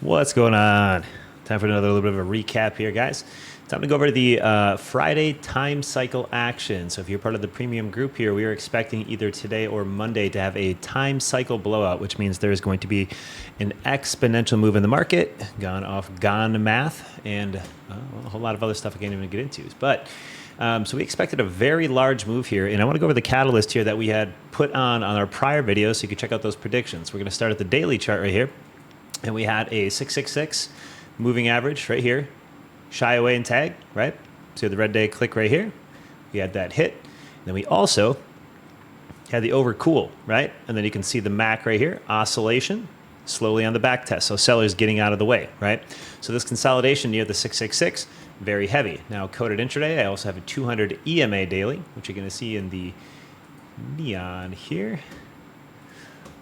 What's going on? Time for another little bit of a recap here, guys. Time to go over the Friday time cycle action. So if you're part of the premium group here, we are expecting either today or Monday to have a time cycle blowout, which means there's going to be an exponential move in the market, gone math, and a whole lot of other stuff I can't even get into. But so we expected a very large move here, and I want to go over the catalyst here that we had put on our prior videos, so you can check out those predictions. We're going to start at the daily chart right here. And we had a 666 moving average right here, shy away and tag, right? So the red day click right here. We had that hit. And then we also had the overcool, right? And then you can see the MAC right here, oscillation, slowly on the back test. So sellers getting out of the way, right? So this consolidation near the 666, very heavy. Now coded intraday, I also have a 200 EMA daily, which you're going to see in the neon here.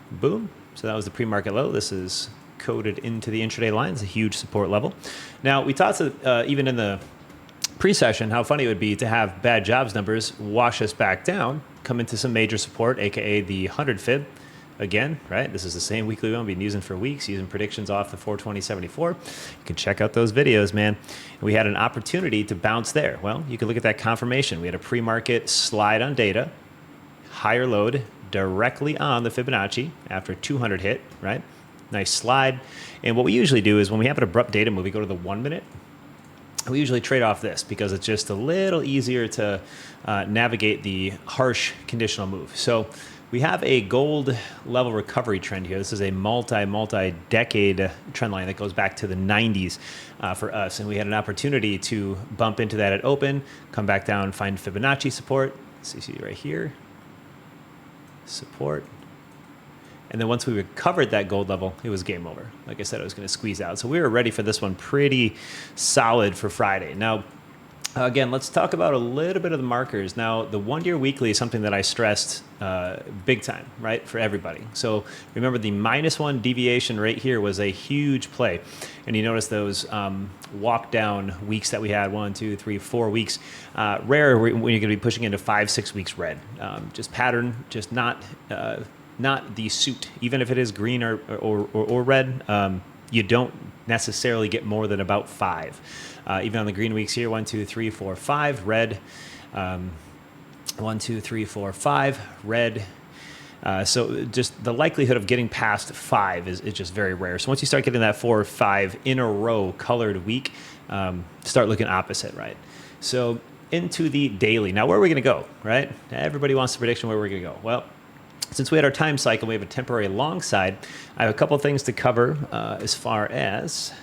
Boom. So that was the pre-market low. This is coded into the intraday line. It's a huge support level. Now, we thought even in the pre-session how funny it would be to have bad jobs numbers wash us back down, come into some major support, aka the 100 fib. Again, right? This is the same weekly one we've been using for weeks, using predictions off the 420.74. You can check out those videos, man. And we had an opportunity to bounce there. Well, you can look at that confirmation. We had a pre-market slide on data, higher load directly on the Fibonacci after 200 hit, right? Nice slide. And what we usually do is when we have an abrupt data move, we go to the 1 minute. We usually trade off this because it's just a little easier to navigate the harsh conditional move. So we have a gold level recovery trend here. This is a multi-decade trend line that goes back to the 90s for us. And we had an opportunity to bump into that at open, come back down, find Fibonacci support. So you see right here, support. And then once we recovered that gold level, it was game over. Like I said, I was going to squeeze out. So we were ready for this one pretty solid for Friday. Now, again, let's talk about a little bit of the markers. Now, the 1 year weekly is something that I stressed big time, right, for everybody. So remember the -1 deviation right here was a huge play. And you notice those walk down weeks that we had, 1, 2, 3, 4 weeks. Rare when you're going to be pushing into 5, 6 weeks red. Just pattern, just not the suit. Even if it is green or red, you don't necessarily get more than about 5. Even on the green weeks here, 1, 2, 3, 4, 5, red. 1, 2, 3, 4, 5, red. So just the likelihood of getting past 5 is just very rare. So once you start getting that 4 or 5 in a row colored week, start looking opposite, right? So into the daily. Now, where are we going to go, right? Everybody wants a prediction where we're going to go. Well, since we had our time cycle, we have a temporary long side. I have a couple things to cover as far as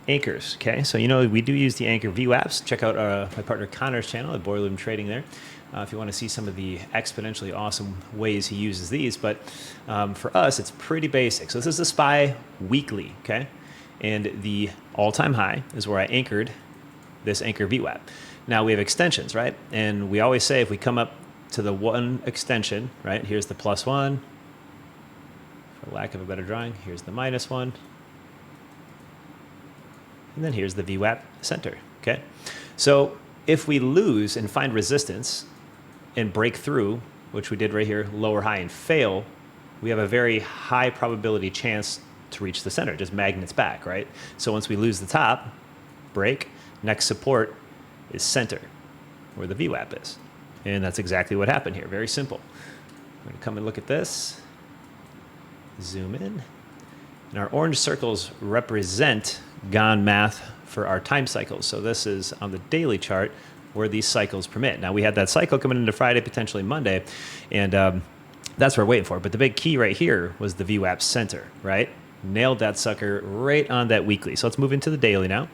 anchors, okay? So, you know, we do use the anchor VWAPs. Check out my partner Connor's channel at Boiler Room Trading there if you want to see some of the exponentially awesome ways he uses these. But for us, it's pretty basic. So this is the SPY weekly, okay? And the all-time high is where I anchored this anchor VWAP. Now, we have extensions, right? And we always say if we come up to the one extension, right? Here's the +1. For lack of a better drawing, here's the -1. And then here's the VWAP center, okay? So if we lose and find resistance and break through, which we did right here, lower high and fail, we have a very high probability chance to reach the center, just magnets back, right? So once we lose the top, break, next support is center, where the VWAP is. And that's exactly what happened here. Very simple. I'm going to come and look at this. Zoom in. And our orange circles represent gone math for our time cycles. So this is on the daily chart where these cycles permit. Now, we had that cycle coming into Friday, potentially Monday, and that's what we're waiting for. But the big key right here was the VWAP center, right? Nailed that sucker right on that weekly. So let's move into the daily now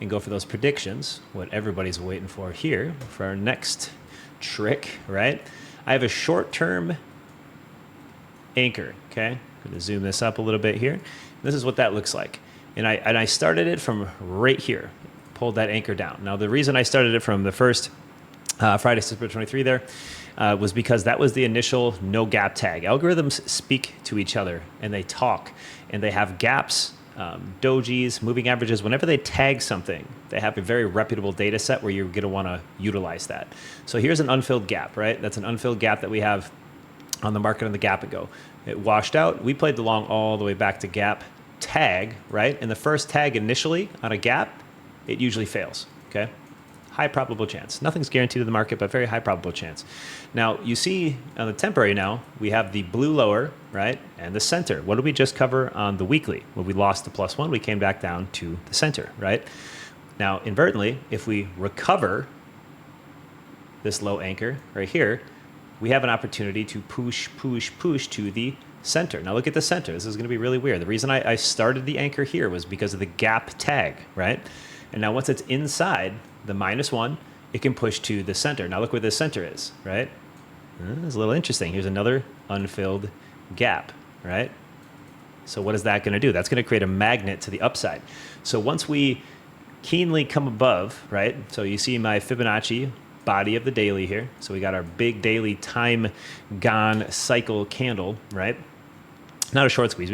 and go for those predictions, what everybody's waiting for here for our next trick, right? I have a short-term anchor, okay? I'm going to zoom this up a little bit here. This is what that looks like. And I started it from right here, pulled that anchor down. Now, the reason I started it from the first Friday, September 23 there was because that was the initial no gap tag. Algorithms speak to each other, and they talk, and they have gaps, dojis, moving averages. Whenever they tag something, they have a very reputable data set where you're going to want to utilize that. So here's an unfilled gap, right? That's an unfilled gap that we have on the market on the gap and go. It washed out. We played the long all the way back to gap tag, right? And the first tag initially on a gap, it usually fails, okay? High probable chance. Nothing's guaranteed in the market, but very high probable chance. Now, you see on the temporary now, we have the blue lower, right, and the center. What did we just cover on the weekly? When we lost the +1, we came back down to the center, right? Now, inadvertently, if we recover this low anchor right here, we have an opportunity to push to the center. Now look at the center. This is going to be really weird. The reason I started the anchor here was because of the gap tag, right? And now once it's inside the -1, it can push to the center. Now look where the center is, right? It's a little interesting. Here's another unfilled gap, right? So what is that going to do? That's going to create a magnet to the upside. So once we keenly come above, right? So you see my Fibonacci body of the daily here. So we got our big daily time gone cycle candle, right? Not a short squeeze.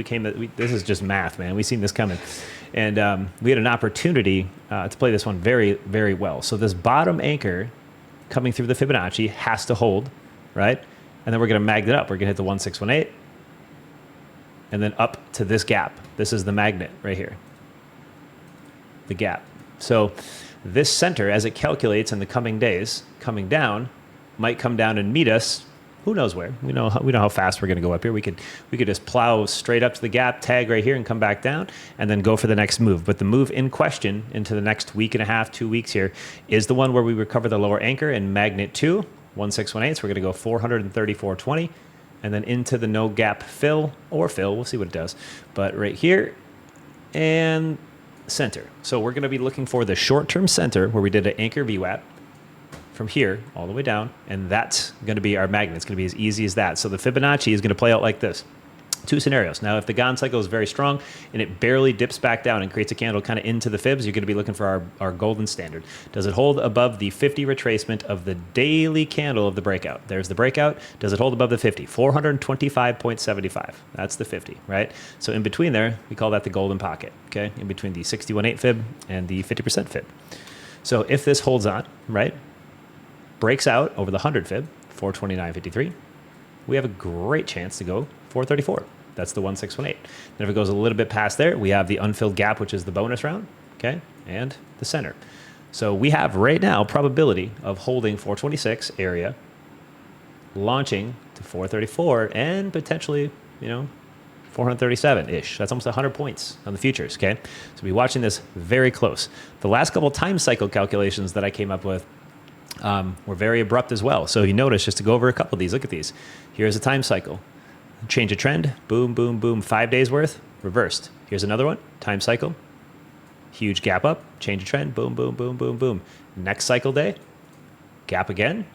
This is just math, man. We've seen this coming. And we had an opportunity to play this one very, very well. So this bottom anchor coming through the Fibonacci has to hold, right? And then we're going to magnet up. We're going to hit the 1618 and then up to this gap. This is the magnet right here, the gap. So this center, as it calculates in the coming days, coming down, might come down and meet us. Who knows where? We know how fast we're going to go up here. We could just plow straight up to the gap, tag right here, and come back down, and then go for the next move. But the move in question into the next week and a half, 2 weeks here, is the one where we recover the lower anchor and magnet 2, 1618. So we're going to go 434.20, and then into the no gap fill or fill. We'll see what it does. But right here and center. So we're going to be looking for the short-term center where we did an anchor VWAP from here all the way down, and that's going to be our magnet. It's going to be as easy as that. So the Fibonacci is going to play out like this. Two scenarios. Now, if the Gann cycle is very strong and it barely dips back down and creates a candle kind of into the fibs, you're going to be looking for our golden standard. Does it hold above the 50 retracement of the daily candle of the breakout? There's the breakout. Does it hold above the 50? 425.75. That's the 50, right? So in between there, we call that the golden pocket, okay? In between the 61.8 fib and the 50% fib. So if this holds on, right, breaks out over the 100 fib, 429.53, we have a great chance to go 434. That's the 1618. Then if it goes a little bit past there, we have the unfilled gap, which is the bonus round, okay, and the center. So we have right now probability of holding 426 area, launching to 434, and potentially, 437-ish. That's almost 100 points on the futures, okay? So be watching this very close. The last couple time cycle calculations that I came up with were very abrupt as well. So you notice, just to go over a couple of these, look at these. Here's a time cycle. Change a trend, boom, boom, boom, 5 days worth, reversed. Here's another one, time cycle, huge gap up, change a trend, boom, boom, boom, boom, boom. Next cycle day, gap again,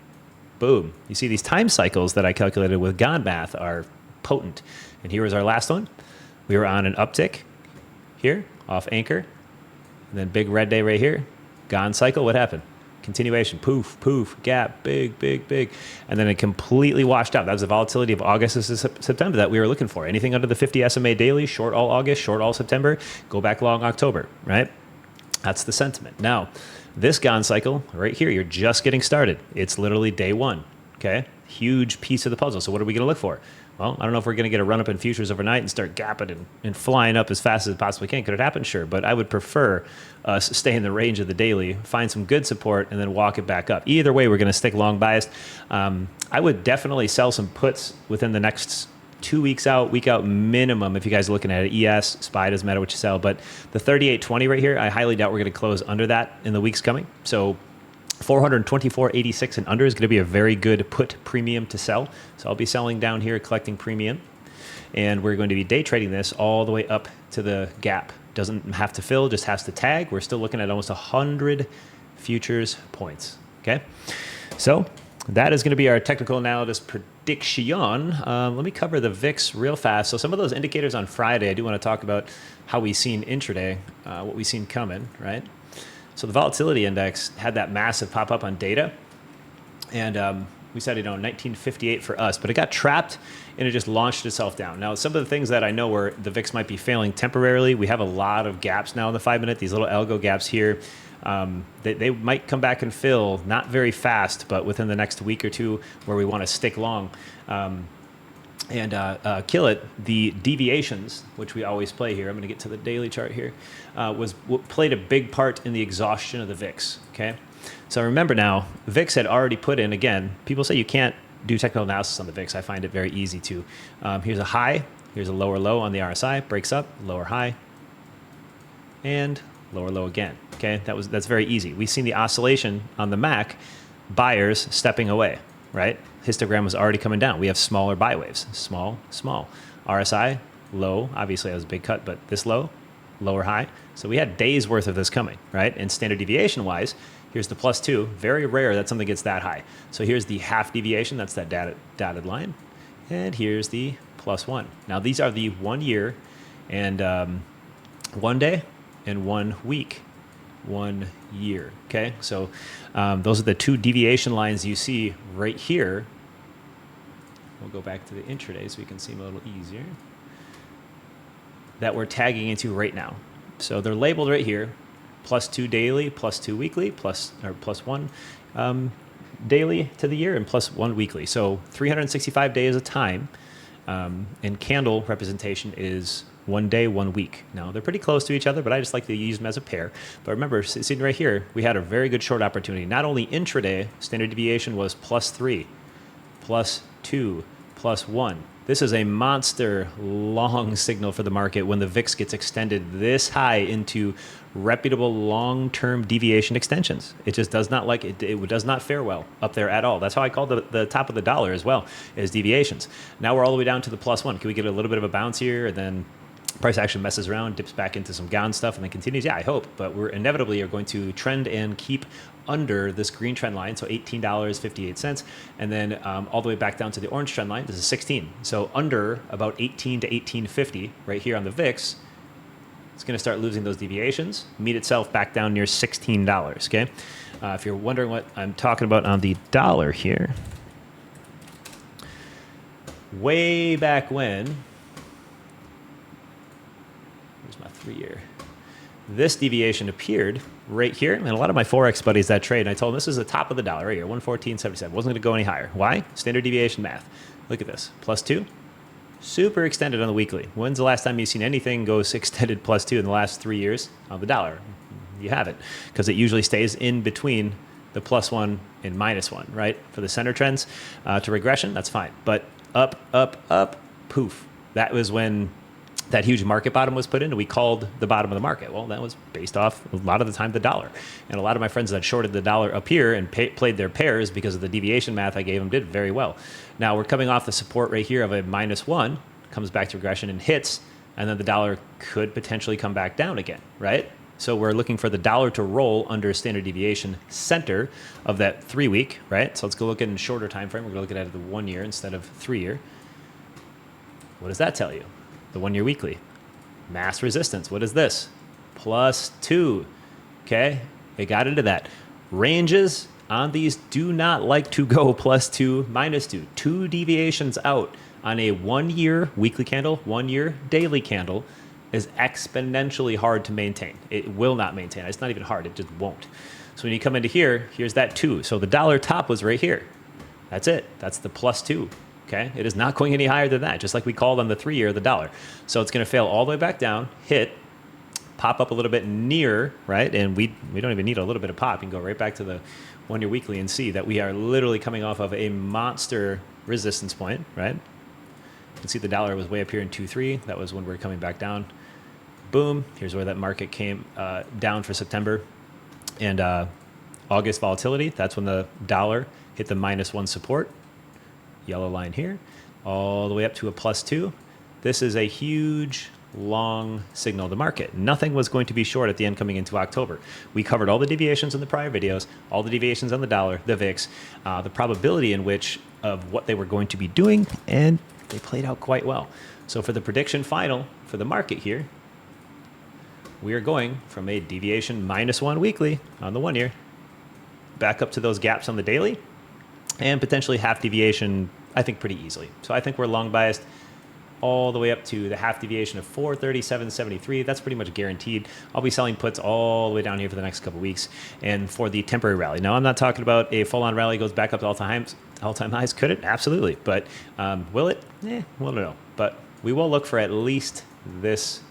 boom. You see these time cycles that I calculated with Gann math are potent. And here was our last one. We were on an uptick here, off anchor, and then big red day right here, Gann cycle, what happened? Continuation, poof, poof, gap, big, big, big. And then it completely washed out. That was the volatility of August to September that we were looking for. Anything under the 50 SMA daily, short all August, short all September, go back long October, right? That's the sentiment. Now, this Gann cycle right here, you're just getting started. It's literally day one, okay? Huge piece of the puzzle. So what are we going to look for? Well, I don't know if we're going to get a run up in futures overnight and start gapping and flying up as fast as it possibly can. Could it happen? Sure. But I would prefer us stay in the range of the daily, find some good support, and then walk it back up. Either way, we're going to stick long biased. I would definitely sell some puts within the next 2 weeks out, week out minimum, if you guys are looking at it. ES, SPY, doesn't matter what you sell. But the 38.20 right here, I highly doubt we're going to close under that in the weeks coming. So 424.86 and under is going to be a very good put premium to sell. So I'll be selling down here, collecting premium. And we're going to be day trading this all the way up to the gap. Doesn't have to fill, just has to tag. We're still looking at almost 100 futures points. Okay. So that is going to be our technical analysis prediction. Let me cover the VIX real fast. So some of those indicators on Friday, I do want to talk about how we seen intraday, what we seen coming, right? So the volatility index had that massive pop up on data, and we said 1958 for us, but it got trapped and it just launched itself down. Now, some of the things that I know where the VIX might be failing temporarily, we have a lot of gaps now in the 5 minute, these little algo gaps here. They might come back and fill, not very fast, but within the next week or two where we want to stick long. and kill it. The deviations, which we always play here, I'm going to get to the daily chart here, played a big part in the exhaustion of the VIX. Okay, so remember now, VIX had already put in, again, people say you can't do technical analysis on the VIX. I find it very easy to. Here's a high, here's a lower low on the RSI, breaks up, lower high, and lower low again. Okay, that's very easy. We've seen the oscillation on the MAC, buyers stepping away, right? Histogram was already coming down. We have smaller buy waves, small, small. RSI, low, obviously that was a big cut, but this low, lower high. So we had days worth of this coming, right? And standard deviation wise, here's the +2. Very rare that something gets that high. So here's the half deviation, that's that dotted line. And here's the +1. Now these are the 1 year and 1 day and 1 week. 1 year. Okay, so those are the two deviation lines you see right here. We'll go back to the intraday so we can see them a little easier. That we're tagging into right now. So they're labeled right here: +2 daily, +2 weekly, +1 daily to the year, and +1 weekly. So 365 days of time, and candle representation is 1 day, 1 week. Now, they're pretty close to each other, but I just like to use them as a pair. But remember, sitting right here, we had a very good short opportunity. Not only intraday, standard deviation was +3, +2, +1. This is a monster long signal for the market when the VIX gets extended this high into reputable long-term deviation extensions. It just does not like it. It does not fare well up there at all. That's how I call the top of the dollar as well, is deviations. Now we're all the way down to the +1. Can we get a little bit of a bounce here, and then price action messes around, dips back into some gown stuff, and then continues? Yeah, I hope. But we're inevitably are going to trend and keep under this green trend line, so $18.58, and then all the way back down to the orange trend line. This is 16. So under about 18 to 18.50 right here on the VIX. It's going to start losing those deviations, meet itself back down near $16. Okay, if you're wondering what I'm talking about on the dollar here, way back when. My 3 year. This deviation appeared right here, and a lot of my Forex buddies that trade, and I told them this is the top of the dollar right here, 114.77. Wasn't going to go any higher. Why? Standard deviation math. Look at this, +2, super extended on the weekly. When's the last time you've seen anything go extended +2 in the last 3 years on the dollar? You haven't, because it usually stays in between the +1 and -1, right? For the center trends to regression, that's fine. But up, up, up, poof. That was when that huge market bottom was put in, and we called the bottom of the market. Well, that was based off a lot of the time the dollar. And a lot of my friends that shorted the dollar up here and played their pairs because of the deviation math I gave them did very well. Now we're coming off the support right here of a -1, comes back to regression and hits, and then the dollar could potentially come back down again, right? So we're looking for the dollar to roll under standard deviation center of that 3 week, right? So let's go look at a shorter time frame. We're going to look at it the 1 year instead of 3 year. What does that tell you? The 1 year weekly. Mass resistance. What is this? +2. Okay, it got into that. Ranges on these do not like to go +2, -2. 2 deviations out on a 1 year weekly candle, 1 year daily candle is exponentially hard to maintain. It will not maintain. It's not even hard. It just won't. So when you come into here, here's that 2. So the dollar top was right here. That's it. That's the +2. Okay, it is not going any higher than that, just like we called on the 3 year of the dollar. So it's going to fail all the way back down, hit, pop up a little bit near, right? And we don't even need a little bit of pop. You can go right back to the 1 year weekly and see that we are literally coming off of a monster resistance point, right? You can see the dollar was way up here in 2.3. That was when we were coming back down. Boom. Here's where that market came down for September. And August volatility, that's when the dollar hit the -1 support. Yellow line here, all the way up to a +2. This is a huge, long signal of the market. Nothing was going to be short at the end coming into October. We covered all the deviations in the prior videos, all the deviations on the dollar, the VIX, the probability in which of what they were going to be doing, and they played out quite well. So for the prediction final for the market here, we are going from a deviation -1 weekly on the 1 year back up to those gaps on the daily, and potentially half deviation, I think, pretty easily. So I think we're long biased all the way up to the half deviation of 437.73. That's pretty much guaranteed. I'll be selling puts all the way down here for the next couple weeks and for the temporary rally. Now, I'm not talking about a full-on rally goes back up to All-time highs, could it? Absolutely. But will it? We'll know. But we will look for at least this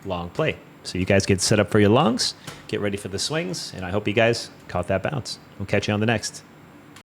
long play. So you guys get set up for your longs, get ready for the swings, and I hope you guys caught that bounce. We'll catch you on the next.